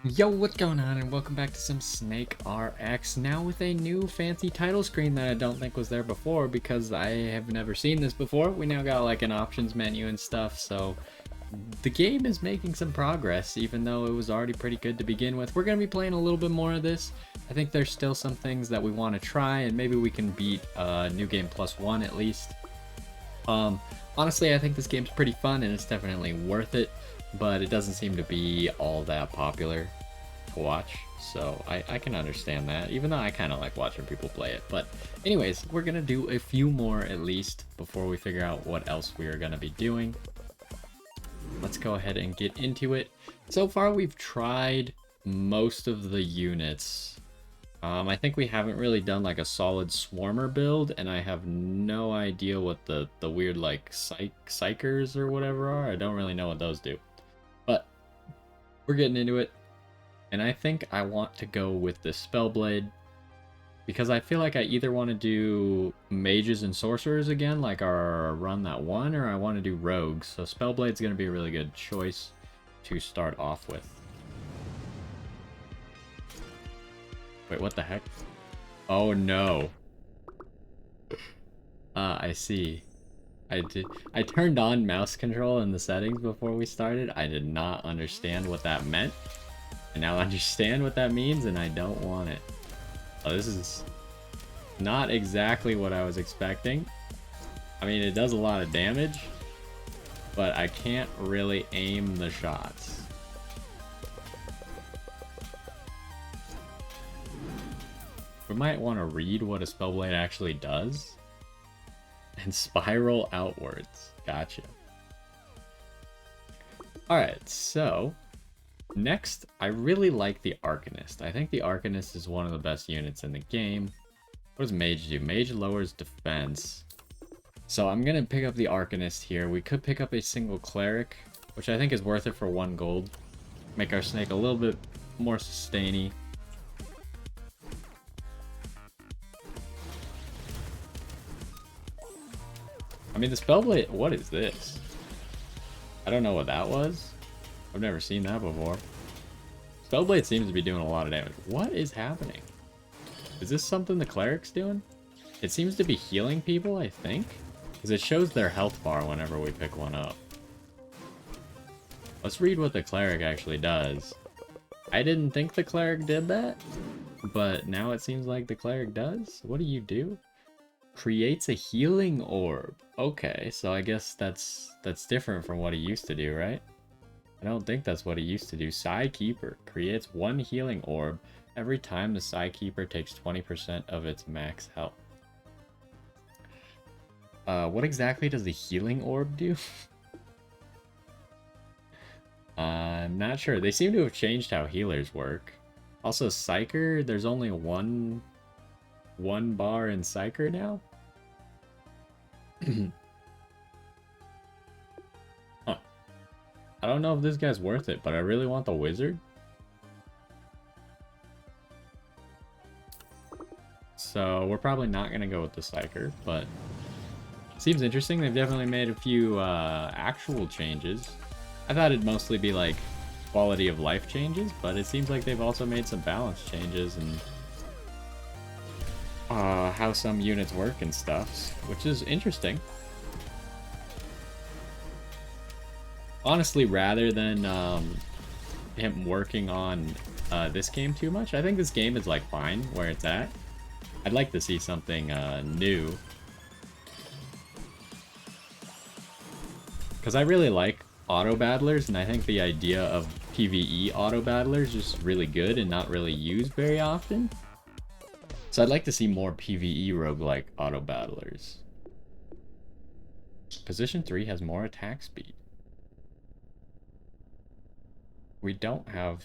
Yo, what's going on, and welcome back to some SNKRX, now with a new fancy title screen that I don't think was there before because I have never seen this before. We now got like an options menu and stuff, so the game is making some progress, even though it was already pretty good to begin with. We're going to be playing a little bit more of this. I think there's still some things that we want to try, and maybe we can beat New Game +1 at least. Honestly, I think this game's pretty fun, and it's definitely worth it, but it doesn't seem to be all that popular to watch, so I can understand that, even though I kind of like watching people play it. But anyways, we're gonna do a few more at least before we figure out what else we are gonna be doing. Let's go ahead and get into it. So far we've tried most of the units. I think we haven't really done like a solid swarmer build, and I have no idea what the weird like psychers or whatever are. I don't really know what those do, but we're getting into it. And I think I want to go with the Spellblade, because I feel like I either want to do mages and sorcerers again, like our run that one, or I want to do rogues. So Spellblade's going to be a really good choice to start off with. Wait, what the heck? Oh no. I see. I turned on mouse control in the settings before we started. I did not understand what that meant. I now understand what that means, and I don't want it. Oh, this is not exactly what I was expecting. I mean, it does a lot of damage, but I can't really aim the shots. We might want to read what a Spellblade actually does. And spiral outwards. Gotcha. Alright, so next, I really like the Arcanist. I think the Arcanist is one of the best units in the game. What does Mage do? Mage lowers defense. So I'm going to pick up the Arcanist here. We could pick up a single Cleric, which I think is worth it for 1 gold. Make our snake a little bit more sustainy. I mean, the Spellblade, what is this? I don't know what that was. I've never seen that before. Spellblade seems to be doing a lot of damage. What is happening? Is this something the Cleric's doing? It seems to be healing people, I think. Because it shows their health bar whenever we pick one up. Let's read what the Cleric actually does. I didn't think the Cleric did that, but now it seems like the Cleric does. What do you do? Creates a healing orb. Okay, so I guess that's different from what he used to do, right? I don't think that's what he used to do. Psykeeper creates 1 healing orb every time the Psykeeper takes 20% of its max health. What exactly does the healing orb do? I'm not sure. They seem to have changed how healers work. Also, Psyker, there's only one bar in Psyker now? Huh. I don't know if this guy's worth it, but I really want the wizard. So we're probably not going to go with the Psyker, but seems interesting. They've definitely made a few actual changes. I thought it'd mostly be like quality of life changes, but it seems like they've also made some balance changes and how some units work and stuff, which is interesting. Honestly, rather than him working on this game too much, I think this game is like fine where it's at. I'd like to see something new, because I really like auto battlers, and I think the idea of PvE auto battlers is just really good and not really used very often. So I'd like to see more PvE roguelike auto battlers. Position 3 has more attack speed. We don't have...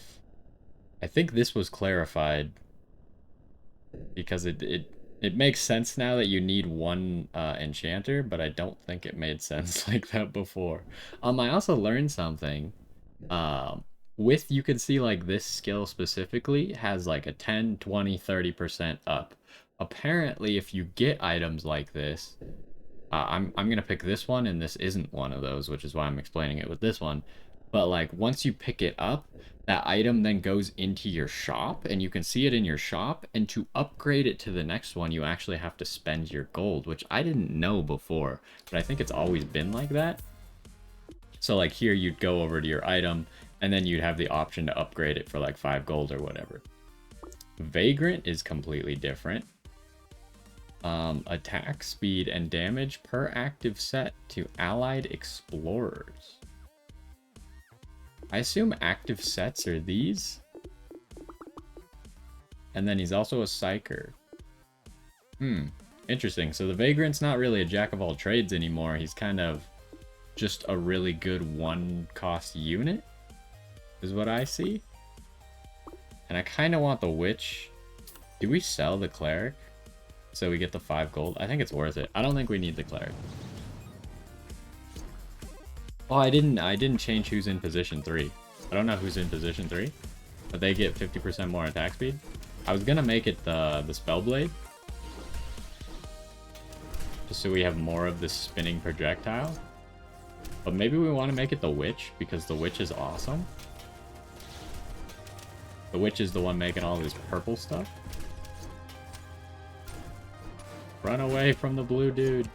I think this was clarified because it makes sense now that you need 1 enchanter, but I don't think it made sense like that before. I also learned something. You can see like this skill specifically has like a 10, 20, 30% up. Apparently, if you get items like this, I'm gonna pick this one, and this isn't one of those, which is why I'm explaining it with this one. But like once you pick it up, that item then goes into your shop and you can see it in your shop, and to upgrade it to the next one you actually have to spend your gold, which I didn't know before, but I think it's always been like that. So like here you'd go over to your item and then you'd have the option to upgrade it for like 5 gold or whatever. Vagrant is completely different. Attack speed and damage per active set to allied explorers. I assume active sets are these. And then he's also a psyker. Interesting. So the Vagrant's not really a jack of all trades anymore. He's kind of just a really good one-cost unit, is what I see. And I kind of want the Witch. Do we sell the Cleric so we get the 5 gold? I think it's worth it. I don't think we need the Cleric. Oh, I didn't change who's in position 3. I don't know who's in position 3, but they get 50% more attack speed. I was gonna make it the Spellblade, just so we have more of this spinning projectile. But maybe we want to make it the Witch, because the Witch is awesome. The Witch is the one making all this purple stuff. Run away from the blue dude.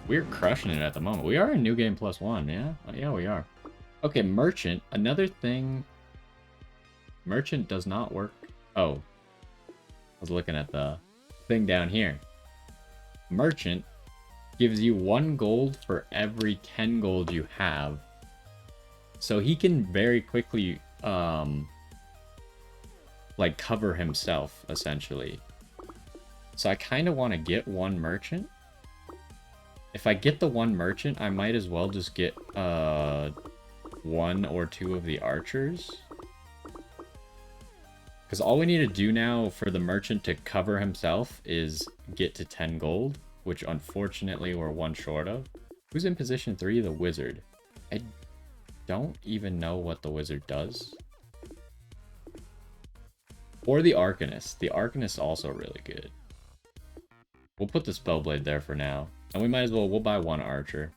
We're crushing it at the moment. We are in New Game +1, yeah? Yeah, we are. Okay, Merchant. Another thing. Merchant does not work. Oh. I was looking at the thing down here. Merchant gives you 1 gold for every 10 gold you have. So he can very quickly, like, cover himself, essentially. So I kind of want to get 1 Merchant. If I get the 1 Merchant, I might as well just get 1 or 2 of the archers. Because all we need to do now for the Merchant to cover himself is get to 10 gold, which unfortunately we're 1 short of. Who's in position 3? The Wizard. I don't even know what the Wizard does. Or the Arcanist. The Arcanist is also really good. We'll put the Spellblade there for now. And we might as well, we'll buy 1 archer.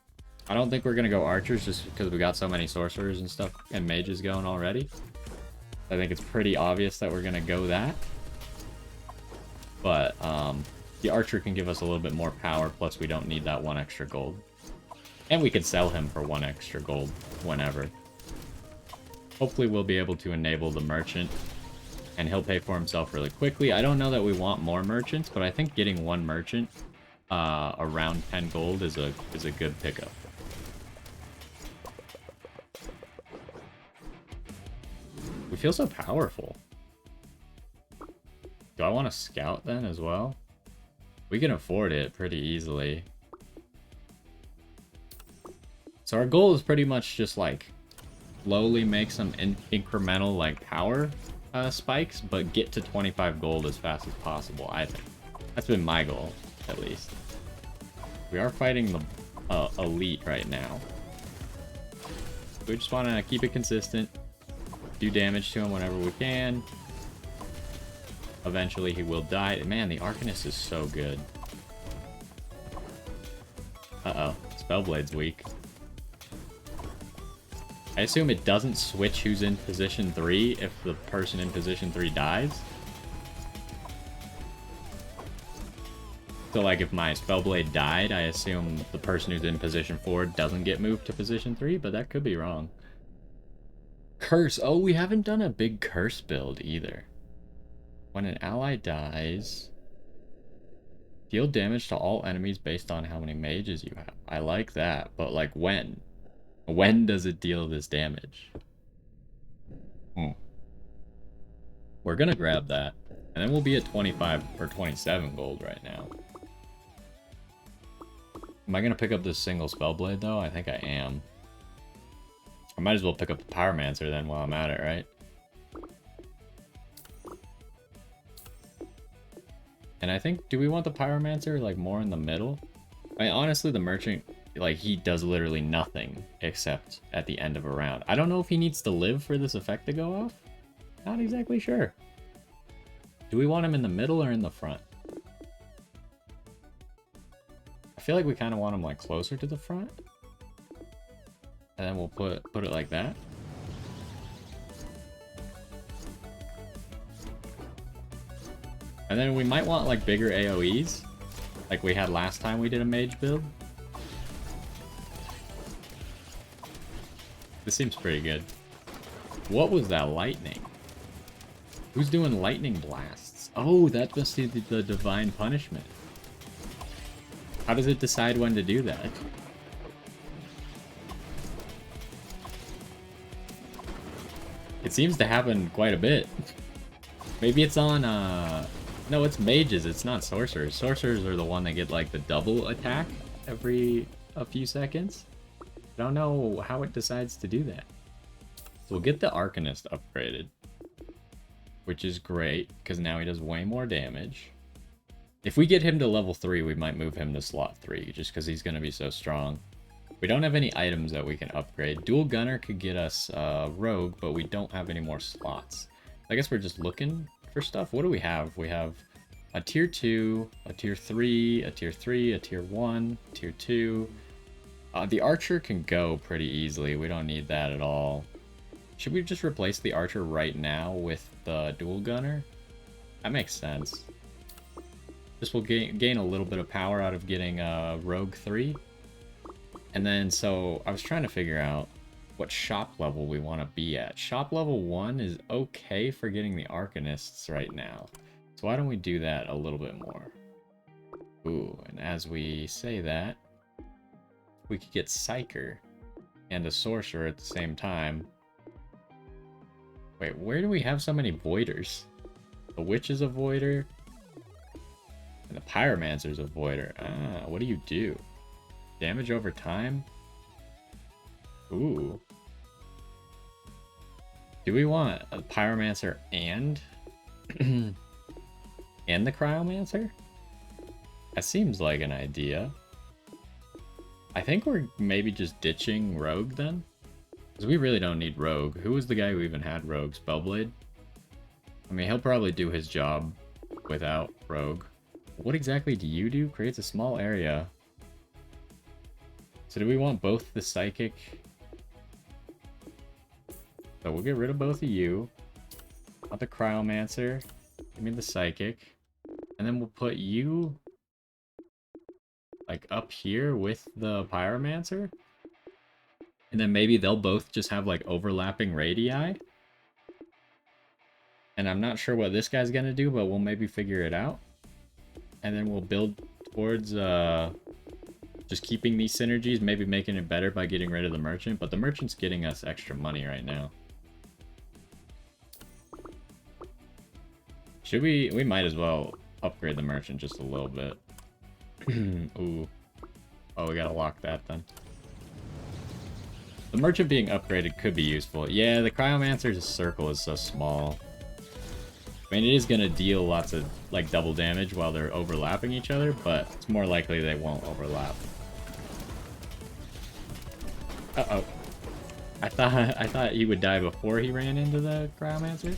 I don't think we're going to go archers just because we got so many sorcerers and stuff and mages going already. I think it's pretty obvious that we're going to go that. But the archer can give us a little bit more power, plus we don't need that 1 extra gold. And we could sell him for 1 extra gold whenever. Hopefully we'll be able to enable the Merchant, and he'll pay for himself really quickly. I don't know that we want more merchants, but I think getting 1 merchant around 10 gold is a good pickup. We feel so powerful. Do I want to scout then as well? We can afford it pretty easily. So our goal is pretty much just like slowly make some incremental like power spikes, but get to 25 gold as fast as possible, I think. That's been my goal, at least. We are fighting the elite right now. We just want to keep it consistent, do damage to him whenever we can. Eventually he will die. Man, the Arcanist is so good. Uh-oh, Spellblade's weak. I assume it doesn't switch who's in position 3 if the person in position 3 dies. So like if my Spellblade died, I assume the person who's in position 4 doesn't get moved to position 3, but that could be wrong. Curse. Oh, we haven't done a big curse build either. When an ally dies, deal damage to all enemies based on how many mages you have. I like that, but like when? When does it deal this damage? We're gonna grab that, and then we'll be at 25 or 27 gold right now. Am I gonna pick up this single Spellblade though? I think I am. I might as well pick up the Pyromancer then while I'm at it, right? And I think, do we want the Pyromancer like more in the middle? I mean, honestly, the Merchant, like, he does literally nothing except at the end of a round. I don't know if he needs to live for this effect to go off. Not exactly sure. Do we want him in the middle or in the front? I feel like we kind of want him like closer to the front. And then we'll put it like that. And then we might want like bigger AoEs, like we had last time we did a mage build. This seems pretty good. What was that lightning? Who's doing lightning blasts? Oh, that must be the divine punishment. How does it decide when to do that? It seems to happen quite a bit. Maybe it's on, no, it's mages, it's not sorcerers. Sorcerers are the one that get, like, the double attack every a few seconds. I don't know how it decides to do that. So we'll get the Arcanist upgraded, which is great, because now he does way more damage. If we get him to level 3, we might move him to slot 3, just because he's going to be so strong. We don't have any items that we can upgrade. Dual Gunner could get us Rogue, but we don't have any more slots. I guess we're just looking for stuff. What do we have? We have a tier 2, a tier 3, a tier 3, a tier 1, tier 2. The Archer can go pretty easily. We don't need that at all. Should we just replace the Archer right now with the Dual Gunner? That makes sense. This will gain a little bit of power out of getting Rogue 3. And then, so, I was trying to figure out what shop level we want to be at. Shop level 1 is okay for getting the Arcanists right now. So why don't we do that a little bit more? Ooh, and as we say that, we could get Psyker and a Sorcerer at the same time. Wait, where do we have so many Voiders? The Witch is a Voider, and the Pyromancer's a Voider. Ah, what do you do? Damage over time? Ooh. Do we want a Pyromancer and and the Cryomancer? That seems like an idea. I think we're maybe just ditching Rogue then, because we really don't need Rogue. Who was the guy who even had Rogue? Spellblade? I mean, he'll probably do his job without Rogue. What exactly do you do? Creates a small area. So do we want both the Psychic? So we'll get rid of both of you. Want the Cryomancer. Give me the Psychic. And then we'll put you like up here with the Pyromancer. And then maybe they'll both just have like overlapping radii. And I'm not sure what this guy's gonna do, but we'll maybe figure it out. And then we'll build towards just keeping these synergies, maybe making it better by getting rid of the Merchant. But the Merchant's getting us extra money right now. Should we might as well upgrade the Merchant just a little bit. Ooh. Oh, we gotta lock that then. The Merchant being upgraded could be useful. Yeah, the Cryomancer's circle is so small. I mean, it is gonna deal lots of, like, double damage while they're overlapping each other, but it's more likely they won't overlap. Uh-oh. I thought he would die before he ran into the Cryomancer.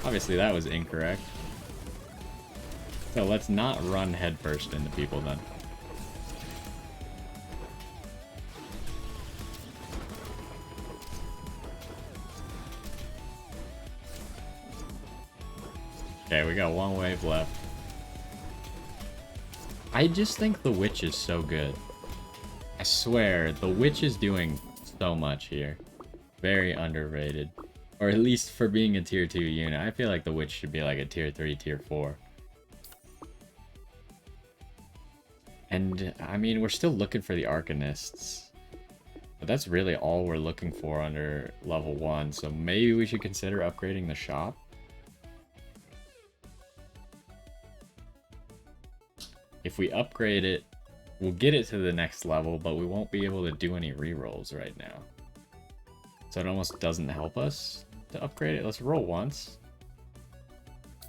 Obviously, that was incorrect. So let's not run headfirst into people then. Okay, we got one wave left. I just think the Witch is so good. I swear, the Witch is doing so much here. Very underrated. Or at least for being a tier 2 unit. I feel like the Witch should be like a tier 3, tier 4. And, I mean, we're still looking for the Arcanists. But that's really all we're looking for under level 1. So maybe we should consider upgrading the shop. If we upgrade it, we'll get it to the next level, but we won't be able to do any rerolls right now. So it almost doesn't help us to upgrade it. Let's roll once.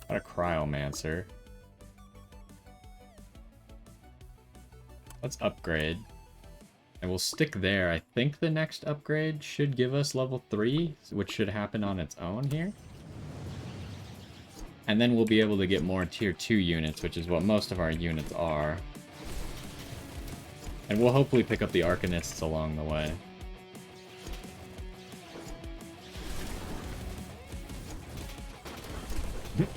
Got a Cryomancer. Let's upgrade. And we'll stick there. I think the next upgrade should give us level 3, which should happen on its own here. And then we'll be able to get more tier 2 units, which is what most of our units are. And we'll hopefully pick up the Arcanists along the way.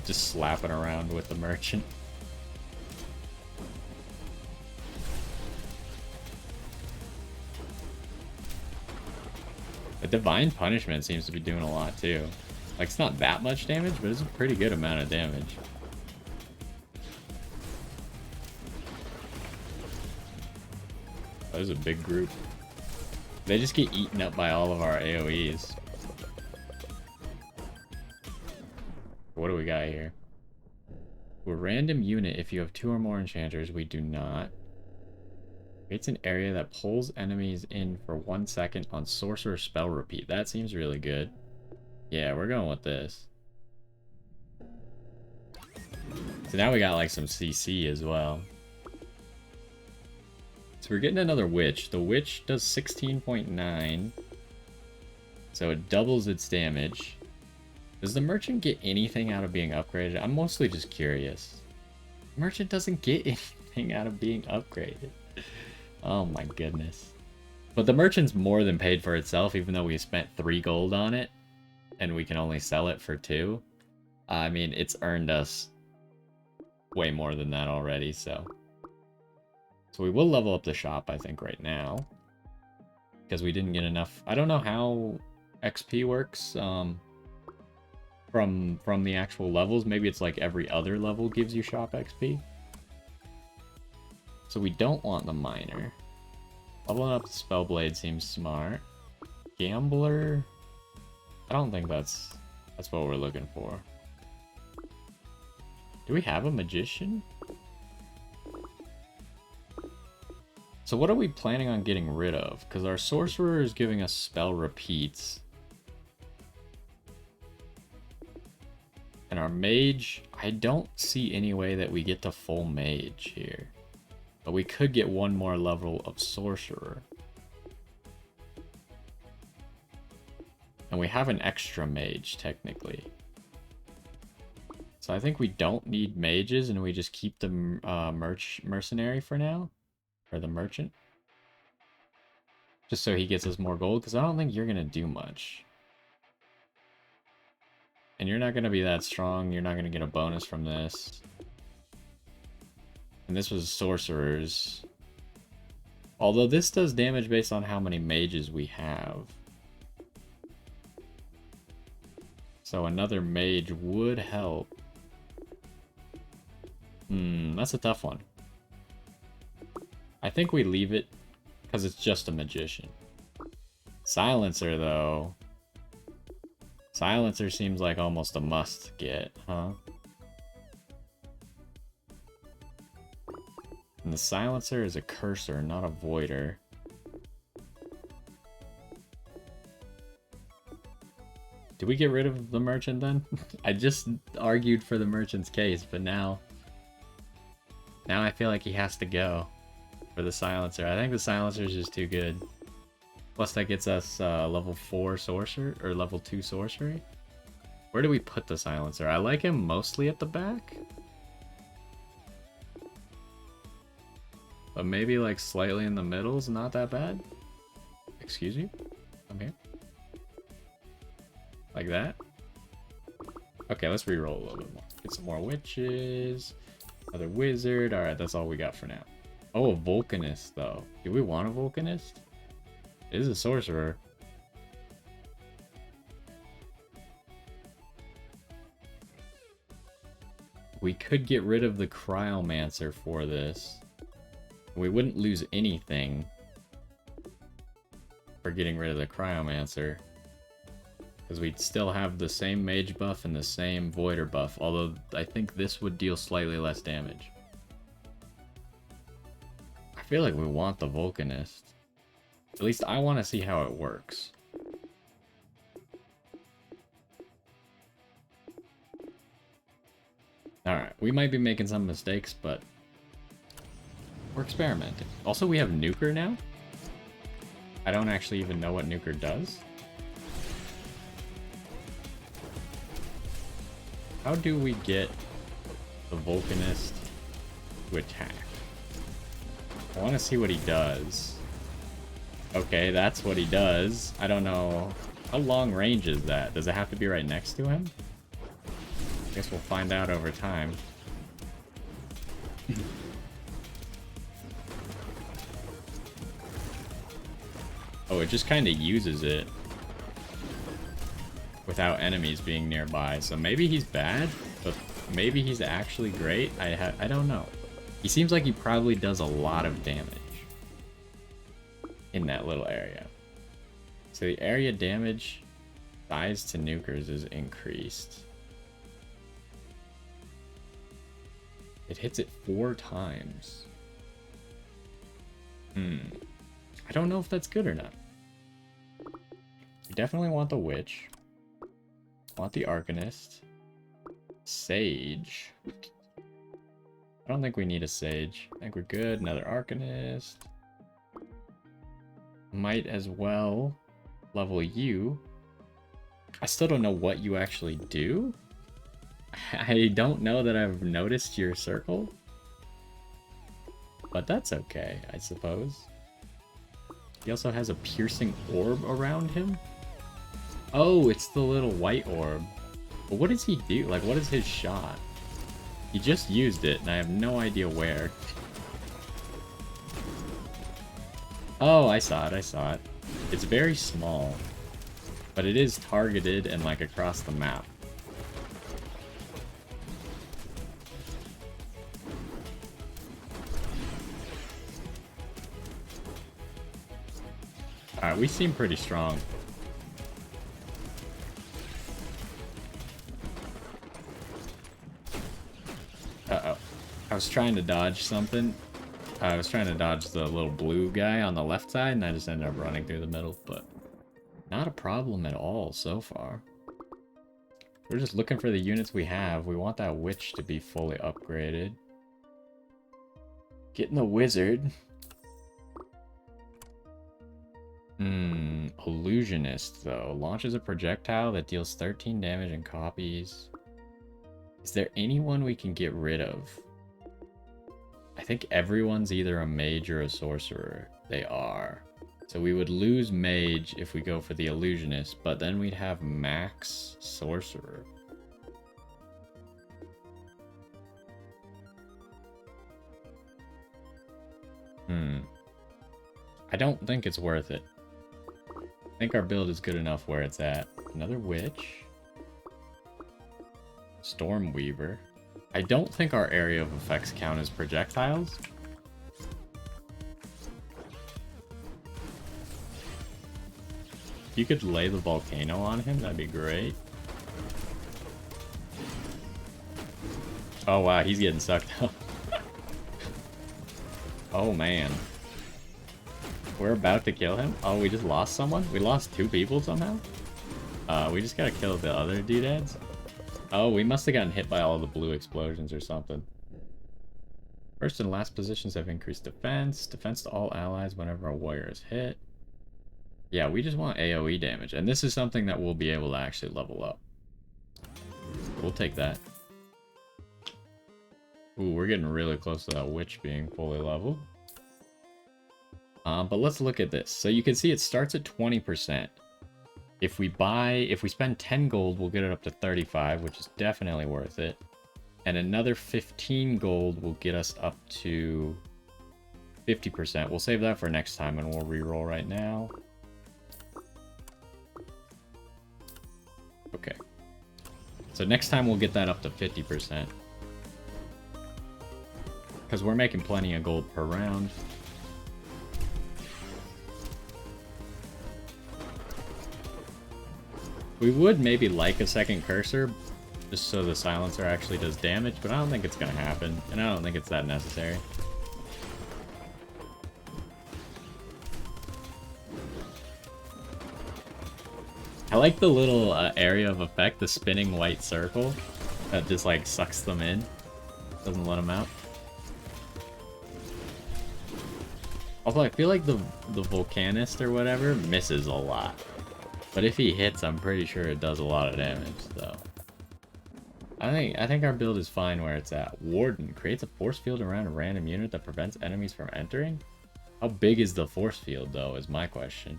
Just slapping around with the merchant. The Divine Punishment seems to be doing a lot too. Like, it's not that much damage, but it's a pretty good amount of damage. That was a big group. They just get eaten up by all of our AoEs. What do we got here? A random unit if you have 2 or more enchanters. We do not. Creates an area that pulls enemies in for 1 second on sorcerer spell repeat. That seems really good. Yeah, we're going with this. So now we got like some CC as well. So we're getting another witch. The witch does 16.9. So it doubles its damage. Does the merchant get anything out of being upgraded? I'm mostly just curious. Merchant doesn't get anything out of being upgraded. Oh my goodness. But the merchant's more than paid for itself, even though we spent 3 gold on it. And we can only sell it for 2. I mean, it's earned us way more than that already, so. So we will level up the shop, I think, right now. Because we didn't get enough. I don't know how XP works from the actual levels. Maybe it's like every other level gives you shop XP. So we don't want the miner. Leveling up the Spellblade seems smart. Gambler. I don't think that's what we're looking for. Do we have a magician? So what are we planning on getting rid of? Because our sorcerer is giving us spell repeats. And our mage, I don't see any way that we get to full mage here. But we could get 1 more level of sorcerer. And we have an extra mage, technically. So I think we don't need mages, and we just keep the mercenary for now. Or the merchant. Just so he gets us more gold, because I don't think you're going to do much. And you're not going to be that strong. You're not going to get a bonus from this. And this was sorcerers. Although this does damage based on how many mages we have. So another mage would help. That's a tough one. I think we leave it because it's just a magician. Silencer, though. Silencer seems like almost a must get, huh? And the silencer is a cursor, not a voider. Did we get rid of the merchant then? I just argued for the merchant's case, but now I feel like he has to go for the silencer. I think the silencer is just too good. Plus that gets us level 4 sorcerer, or level 2 sorcery. Where do we put the silencer? I like him mostly at the back. But maybe like slightly in the middle is not that bad. Excuse me? I'm here. Like that. Okay, let's reroll a little bit more. Get some more witches. Another wizard. Alright, that's all we got for now. Oh, a Vulcanist, though. Do we want a Vulcanist? It is a sorcerer. We could get rid of the Cryomancer for this. We wouldn't lose anything for getting rid of the Cryomancer. Because we'd still have the same mage buff and the same voider buff. Although I think this would deal slightly less damage. I feel like we want the Vulcanist. At least I want to see how it works. Alright, we might be making some mistakes, but we're experimenting. Also, we have Nuker now. I don't actually even know what Nuker does. How do we get the Vulcanist to attack? I want to see what he does. Okay, that's what he does. I don't know. How long range is that? Does it have to be right next to him? Guess we'll find out over time. Oh, it just kind of uses it without enemies being nearby. So maybe he's bad, but maybe he's actually great. I don't know. He seems like he probably does a lot of damage in that little area. So the area damage size to nukers is increased. It hits it 4 times. I don't know if that's good or not. We definitely want the Witch. Want the Arcanist. Sage. I don't think we need a Sage. I think we're good. Another Arcanist. Might as well level you. I still don't know what you actually do. I don't know that I've noticed your circle. But that's okay, I suppose. He also has a piercing orb around him. Oh, it's the little white orb. But what does he do? Like, what is his shot? He just used it, and I have no idea where. Oh, I saw it, I saw it. It's very small. But it is targeted and, like, across the map. Alright, we seem pretty strong. Uh-oh. I was trying to dodge something. I was trying to dodge the little blue guy on the left side, and I just ended up running through the middle, but not a problem at all so far. We're just looking for the units we have. We want that witch to be fully upgraded. Getting the wizard. Illusionist, though. Launches a projectile that deals 13 damage and copies. Is there anyone we can get rid of? I think everyone's either a mage or a sorcerer. They are. So we would lose mage if we go for the illusionist, but then we'd have max sorcerer. I don't think it's worth it. I think our build is good enough where it's at. Another witch. Stormweaver. I don't think our area of effects count as projectiles. If you could lay the volcano on him, that'd be great. Oh wow, he's getting sucked up. Oh man. We're about to kill him? Oh, we just lost someone? We lost 2 people somehow? We just gotta kill the other doodads? Oh, we must have gotten hit by all the blue explosions or something. First and last positions have increased defense. Defense to all allies whenever a warrior is hit. Yeah, we just want AoE damage. And this is something that we'll be able to actually level up. We'll take that. Ooh, we're getting really close to that witch being fully leveled. But let's look at this. So you can see it starts at 20%. If we spend 10 gold, we'll get it up to 35, which is definitely worth it. And another 15 gold will get us up to 50%. We'll save that for next time and we'll reroll right now. Okay. So next time we'll get that up to 50%. Because we're making plenty of gold per round. We would maybe like a second cursor, just so the silencer actually does damage, but I don't think it's going to happen, and I don't think it's that necessary. I like the little area of effect, the spinning white circle, that just like sucks them in, doesn't let them out. Although I feel like the Volcanist or whatever misses a lot. But if he hits, I'm pretty sure it does a lot of damage, so. I think our build is fine where it's at. Warden creates a force field around a random unit that prevents enemies from entering. How big is the force field, though, is my question.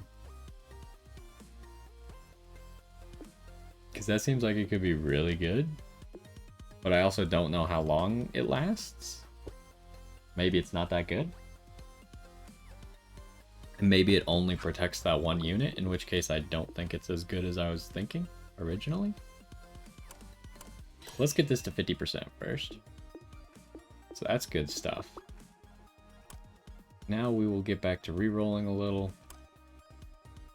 Because that seems like it could be really good. but I also don't know how long it lasts. Maybe it's not that good. And maybe it only protects that one unit, in which case I don't think it's as good as I was thinking originally. Let's get this to 50% first. So that's good stuff. Now we will get back to re-rolling a little.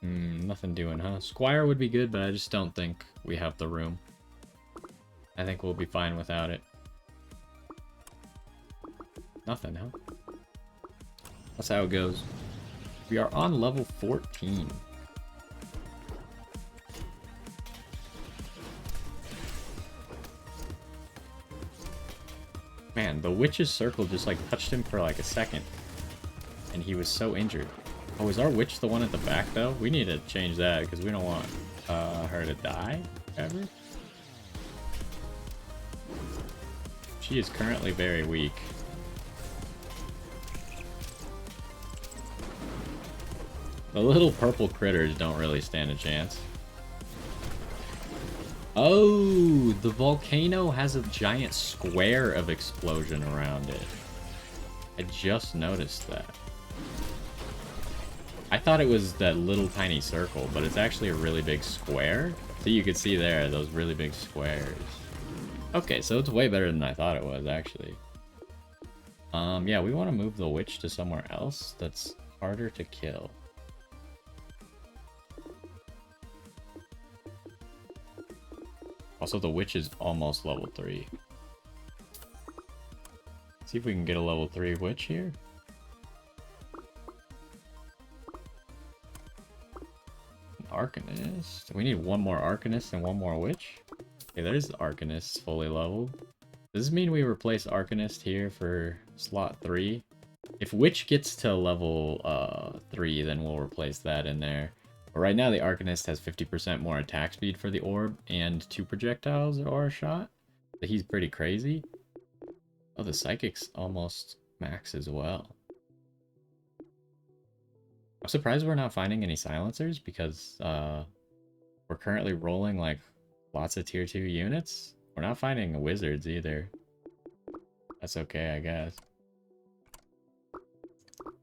Nothing doing, huh? Squire would be good, but I just don't think we have the room. I think we'll be fine without it. Nothing, huh? That's how it goes. We are on level 14. Man, the witch's circle just like touched him for like a second. And he was so injured. Oh, is our witch the one at the back though? We need to change that because we don't want her to die ever. She is currently very weak. The little purple critters don't really stand a chance. Oh, the volcano has a giant square of explosion around it. I just noticed that. I thought it was that little tiny circle, but it's actually a really big square. So you could see there, those really big squares. Okay, so it's way better than I thought it was, actually. Yeah, we want to move the witch to somewhere else that's harder to kill. Also, the witch is almost level 3. See if we can get a level 3 witch here. An Arcanist. We need one more Arcanist and one more witch. Okay, there's the Arcanist fully leveled. Does this mean we replace Arcanist here for slot 3? If witch gets to level 3, then we'll replace that in there. But right now, the Arcanist has 50% more attack speed for the orb and 2 projectiles or a shot. So he's pretty crazy. Oh, the Psychic's almost max as well. I'm surprised we're not finding any silencers because we're currently rolling like lots of tier 2 units. We're not finding wizards either. That's okay, I guess.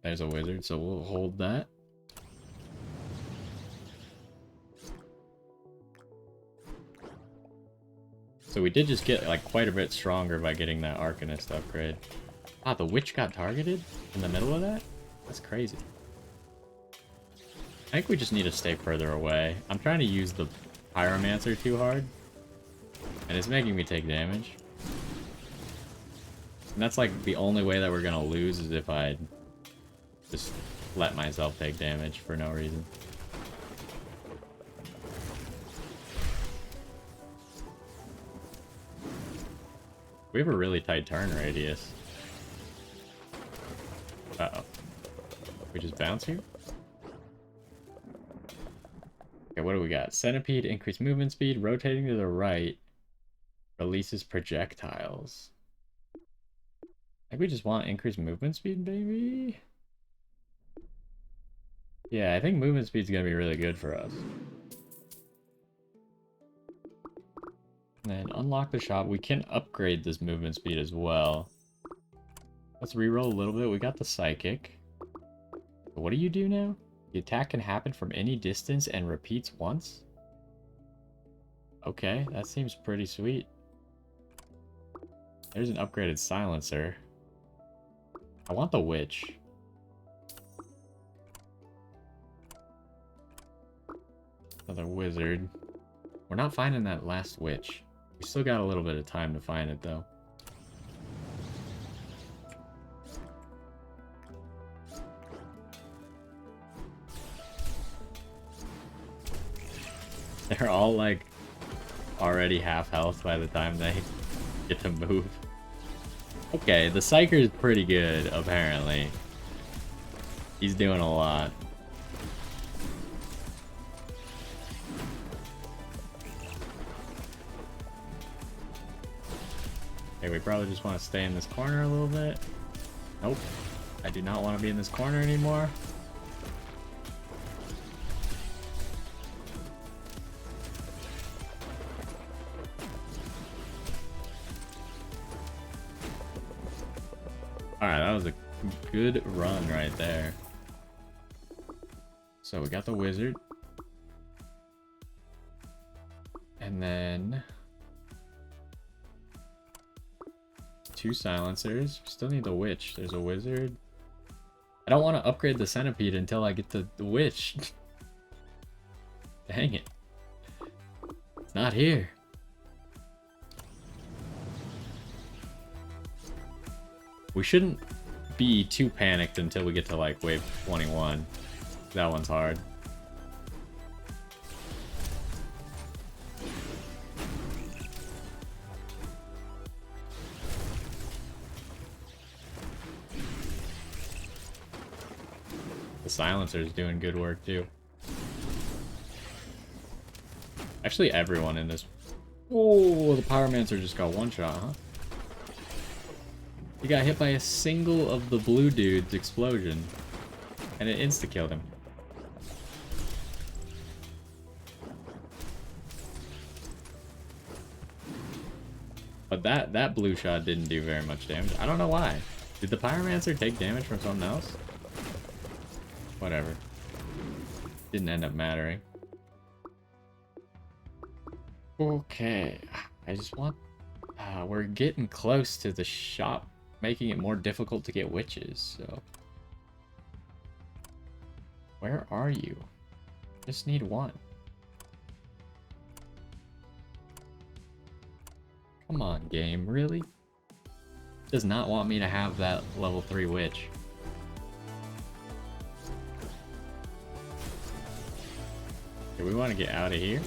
There's a wizard, so we'll hold that. So we did just get like quite a bit stronger by getting that Arcanist upgrade. Ah, the witch got targeted in the middle of that? That's crazy. I think we just need to stay further away. I'm trying to use the Pyromancer too hard. And it's making me take damage. And that's like the only way that we're gonna lose is if I just let myself take damage for no reason. We have a really tight turn radius. Uh-oh. We just bounce here? Okay, what do we got? Centipede, increased movement speed, rotating to the right, releases projectiles. I think we just want increased movement speed, baby? Yeah, I think movement speed's gonna be really good for us. And then unlock the shop. We can upgrade this movement speed as well. Let's reroll a little bit. We got the Psychic. What do you do now? The attack can happen from any distance and repeats once? Okay, that seems pretty sweet. There's an upgraded silencer. I want the witch. Another wizard. We're not finding that last witch. We still got a little bit of time to find it, though. They're all, like, already half health by the time they get to move. Okay, the Psyker is pretty good, apparently. He's doing a lot. Okay, we probably just want to stay in this corner a little bit. Nope. I do not want to be in this corner anymore. Alright, that was a good run right there. So we got the wizard. And then 2 silencers. We still need the witch. There's a wizard. I don't want to upgrade the centipede until I get the witch. Dang it. It's not here. We shouldn't be too panicked until we get to like wave 21. That one's hard. The silencer's doing good work too. Actually, everyone in this. Oh, the pyromancer just got one shot, huh? He got hit by a single of the blue dude's explosion, and it insta-killed him. But that blue shot didn't do very much damage. I don't know why. Did the pyromancer take damage from something else? Whatever. Didn't end up mattering. Okay. I just want... we're getting close to the shop, making it more difficult to get witches, so... Where are you? Just need one. Come on, game, really? Does not want me to have that level 3 witch. Okay, we want to get out of here.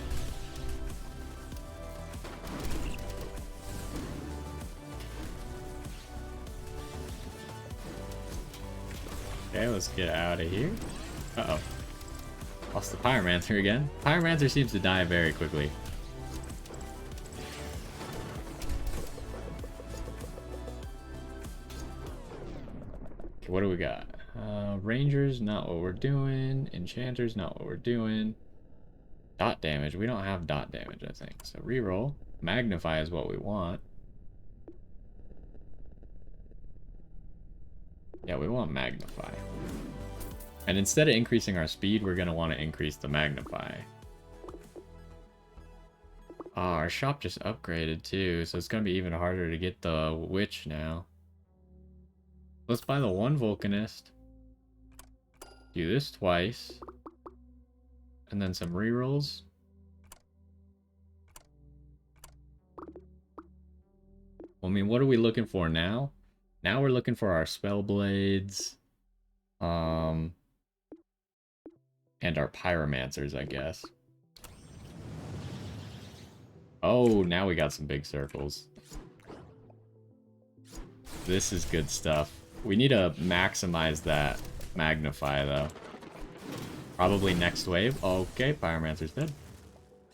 Okay, let's get out of here. Uh-oh. Lost the pyromancer again. Pyromancer seems to die very quickly. Okay, what do we got? Rangers, not what we're doing. Enchanters, not what we're doing. Dot damage. We don't have dot damage, I think. So reroll. Magnify is what we want. Yeah, we want magnify. And instead of increasing our speed, we're going to want to increase the magnify. Oh, our shop just upgraded too, so it's going to be even harder to get the witch now. Let's buy the one Vulcanist. Do this twice. And then some rerolls. I mean, what are we looking for now? Now we're looking for our spell blades. And our pyromancers, I guess. Oh, now we got some big circles. This is good stuff. We need to maximize that magnify, though. Probably next wave. Okay, pyromancer's dead.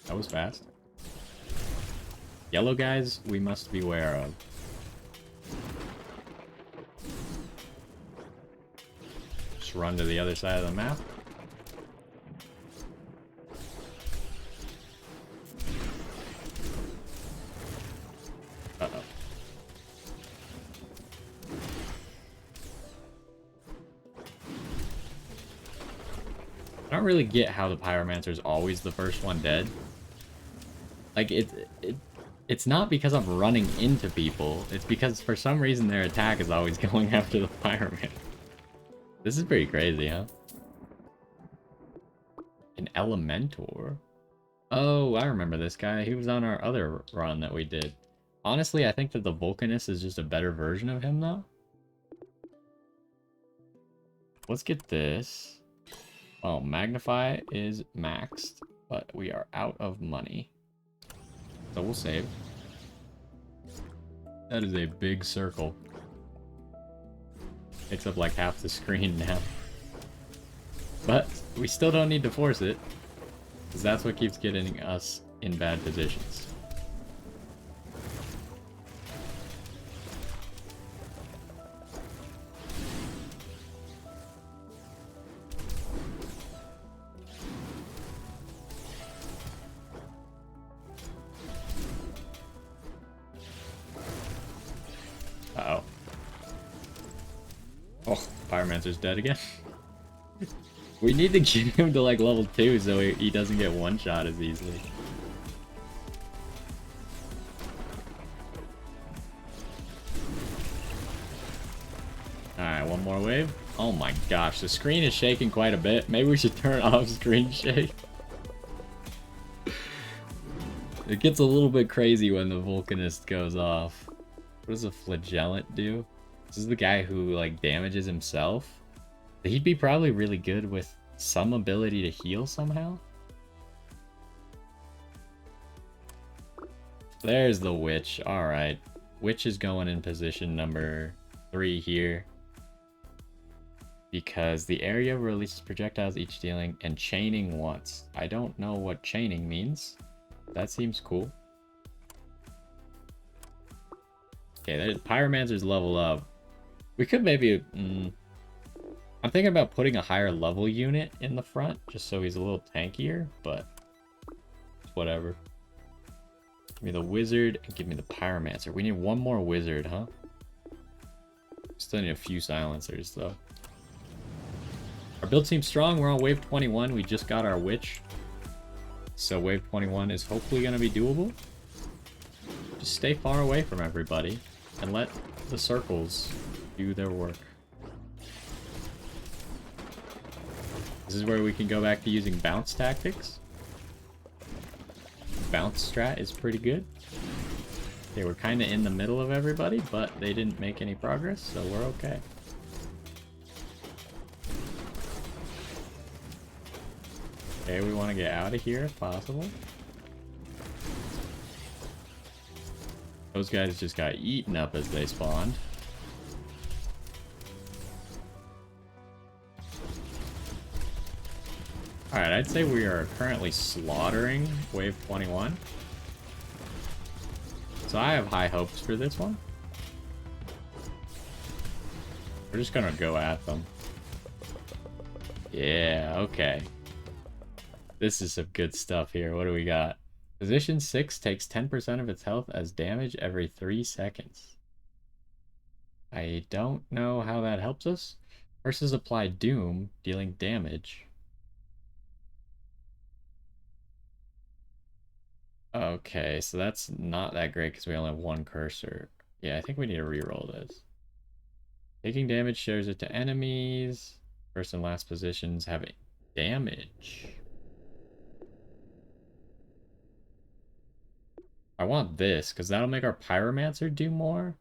That was fast. Yellow guys, we must beware of. Just run to the other side of the map. Uh-oh. I don't really get how the pyromancer is always the first one dead. Like, it's not because I'm running into people. It's because for some reason their attack is always going after the pyromancer. This is pretty crazy, huh? An Elementor? Oh, I remember this guy. He was on our other run that we did. Honestly, I think that the Vulcanist is just a better version of him, though. Let's get this. Oh, Magnify is maxed, but we are out of money. So we'll save. That is a big circle. Takes up like half the screen now. But we still don't need to force it, because that's what keeps getting us in bad positions. Uh-oh. Pyromancer's dead again. We need to get him to like level 2 so he doesn't get one shot as easily. Alright, one more wave. Oh my gosh, the screen is shaking quite a bit. Maybe we should turn off screen shake. It gets a little bit crazy when the Vulcanist goes off. What does a Flagellant do? This is the guy who like damages himself. He'd be probably really good with some ability to heal somehow. There's the Witch. Alright. Witch is going in position number 3 here. Because the area releases projectiles each dealing and chaining once. I don't know what chaining means. That seems cool. Okay, Pyromancer's level up. We could maybe... I'm thinking about putting a higher level unit in the front, just so he's a little tankier, but... whatever. Give me the Wizard, and give me the Pyromancer. We need one more Wizard, huh? Still need a few Silencers, though. Our build seems strong. We're on wave 21. We just got our Witch. So wave 21 is hopefully going to be doable. Just stay far away from everybody and let the circles do their work. This is where we can go back to using bounce tactics. Bounce strat is pretty good. Okay, we're kind of in the middle of everybody, but they didn't make any progress, so we're okay. Okay, we want to get out of here if possible. Those guys just got eaten up as they spawned. Alright, I'd say we are currently slaughtering wave 21. So I have high hopes for this one. We're just gonna go at them. Yeah, okay. This is some good stuff here. What do we got? Position 6 takes 10% of its health as damage every 3 seconds. I don't know how that helps us. Versus apply Doom, dealing damage. Okay, so that's not that great because we only have one cursor. Yeah, I think we need to reroll this. Taking damage shares it to enemies. First and last positions have damage. I want this, because that'll make our Pyromancer do more.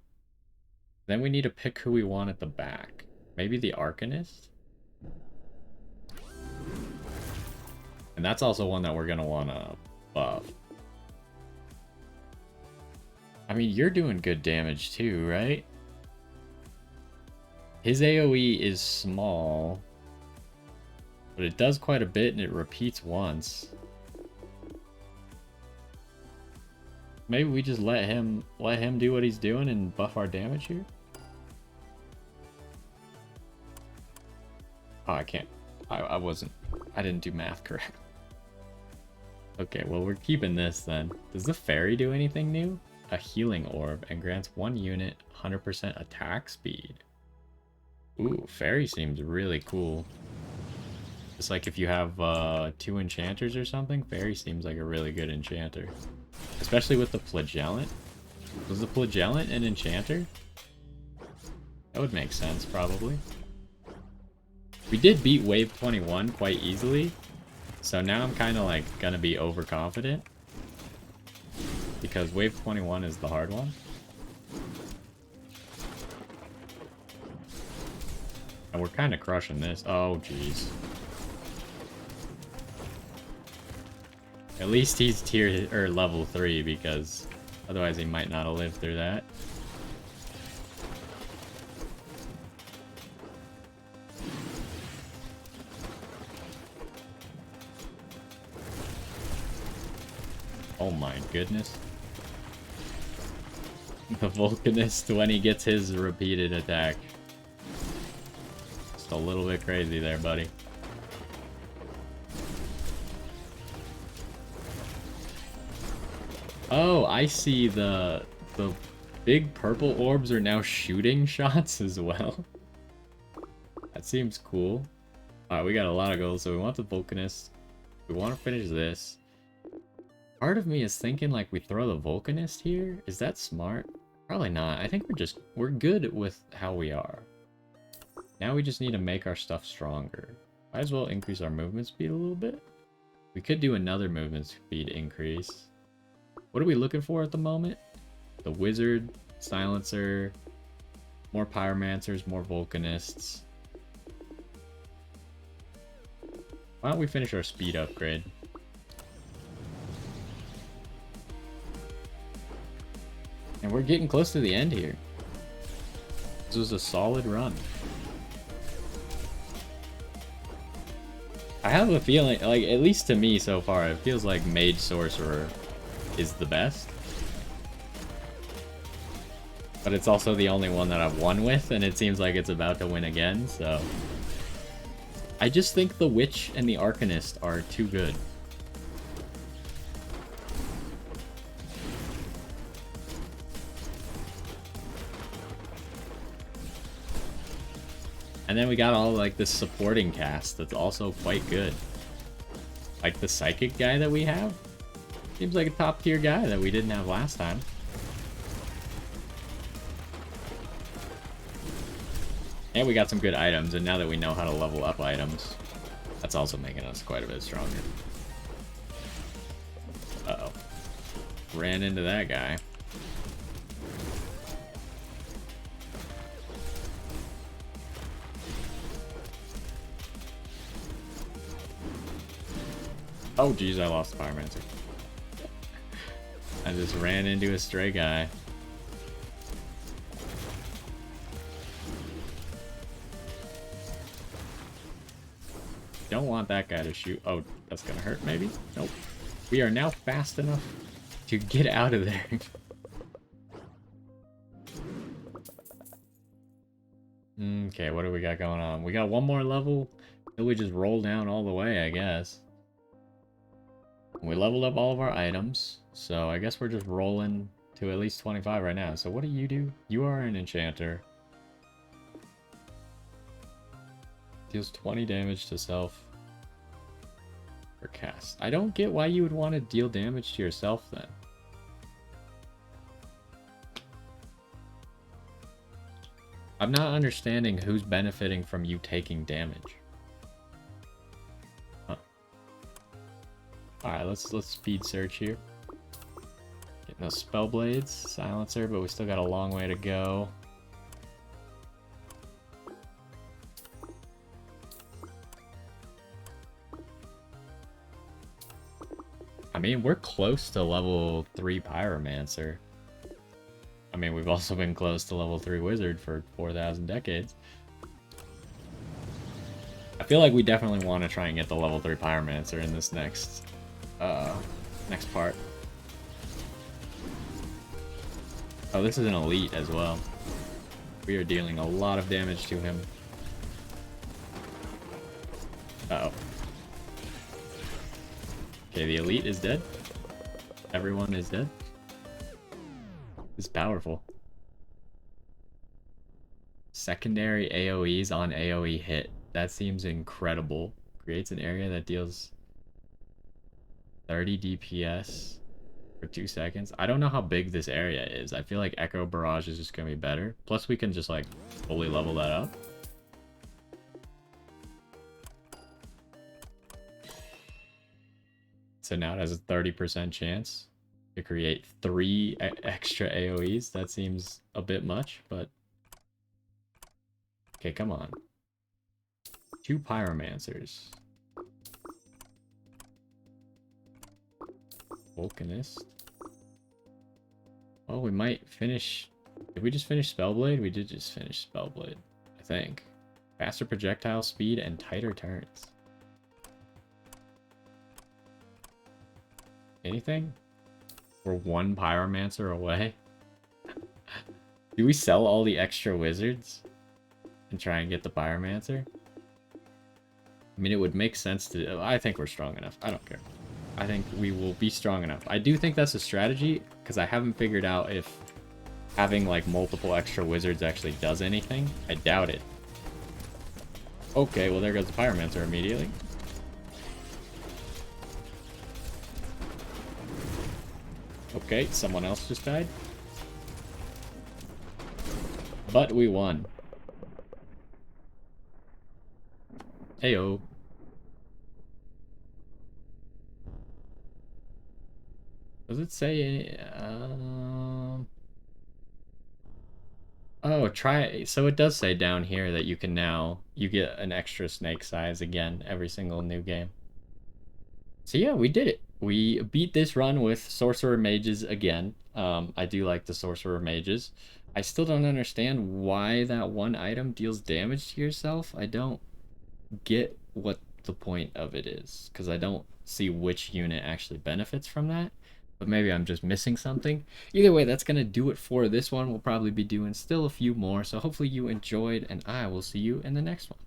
Then we need to pick who we want at the back. Maybe the Arcanist? And that's also one that we're going to want to buff. I mean, you're doing good damage too, right? His AoE is small. But it does quite a bit and it repeats once. Maybe we just let him do what he's doing and buff our damage here. Oh, I can't. I didn't do math correct. Okay, well, we're keeping this then. Does the fairy do anything new? A healing orb and grants 1 unit 100% attack speed. Ooh, fairy seems really cool. Just like if you have 2 enchanters or something, fairy seems like a really good enchanter. Especially with the Flagellant. Was the Flagellant an enchanter? That would make sense, probably. We did beat wave 21 quite easily. So now I'm kind of like gonna be overconfident. Because wave 21 is the hard one. And we're kind of crushing this. Oh, jeez. At least he's tier or level 3 because otherwise he might not have lived through that. Oh my goodness. The Vulcanist when he gets his repeated attack. Just a little bit crazy there, buddy. Oh, I see the big purple orbs are now shooting shots as well. That seems cool. Alright, we got a lot of goals, so we want the Vulcanist. We want to finish this. Part of me is thinking like we throw the Vulcanist here. Is that smart? Probably not. I think we're good with how we are. Now we just need to make our stuff stronger. Might as well increase our movement speed a little bit. We could do another movement speed increase. What are we looking for at the moment? The Wizard, Silencer, more Pyromancers, more Vulcanists. Why don't we finish our speed upgrade? And we're getting close to the end here. This was a solid run. I have a feeling, like, at least to me so far, it feels like Mage Sorcerer is the best. But it's also the only one that I've won with, and it seems like it's about to win again, so... I just think the Witch and the Arcanist are too good. And then we got all, like, this supporting cast that's also quite good. Like, the Psychic guy that we have seems like a top-tier guy that we didn't have last time. And we got some good items, and now that we know how to level up items, that's also making us quite a bit stronger. Uh-oh. Ran into that guy. Oh, geez, I lost the Pyromancer. I just ran into a stray guy. Don't want that guy to shoot. Oh, that's gonna hurt, maybe? Nope. We are now fast enough to get out of there. Okay, what do we got going on? We got one more level. Then we just roll down all the way, I guess. We leveled up all of our items, so I guess we're just rolling to at least 25 right now. So what do? You are an enchanter. Deals 20 damage to self or cast. I don't get why you would want to deal damage to yourself then. I'm not understanding who's benefiting from you taking damage. Huh. Alright, let's speed search here. Getting those spell blades, silencer, but we still got a long way to go. I mean, we're close to level 3 Pyromancer. I mean, we've also been close to level 3 Wizard for 4,000 decades. I feel like we definitely want to try and get the level 3 Pyromancer in this next part. Oh, this is an elite as well. We are dealing a lot of damage to him. Uh-oh. Okay, the elite is dead. Everyone is dead. It's powerful. Secondary AoEs on AoE hit. That seems incredible. Creates an area that deals 30 DPS for 2 seconds. I don't know how big this area is. I feel like Echo Barrage is just going to be better. Plus we can just like fully level that up. So now it has a 30% chance to create 3 extra AoEs. That seems a bit much, but... Okay, come on. 2 Pyromancers. Vulcanist. Oh, we might finish... Did we just finish Spellblade? We did just finish Spellblade, I think. Faster projectile speed and tighter turns. Anything? We're 1 Pyromancer away. Do we sell all the extra wizards and try and get the Pyromancer? I mean, it would make sense to... I think we're strong enough. I don't care. I think we will be strong enough. I do think that's a strategy, because I haven't figured out if having, like, multiple extra wizards actually does anything. I doubt it. Okay, well there goes the Pyromancer immediately. Okay, someone else just died. But we won. Heyo. Does it say... Oh, try it. So it does say down here that you can now... You get an extra snake size again every single new game. So yeah, we did it. We beat this run with Sorcerer Mages again. I do like the Sorcerer Mages. I still don't understand why that one item deals damage to yourself. I don't get what the point of it is, because I don't see which unit actually benefits from that. But maybe I'm just missing something. Either way, that's going to do it for this one. We'll probably be doing still a few more. So hopefully you enjoyed, and I will see you in the next one.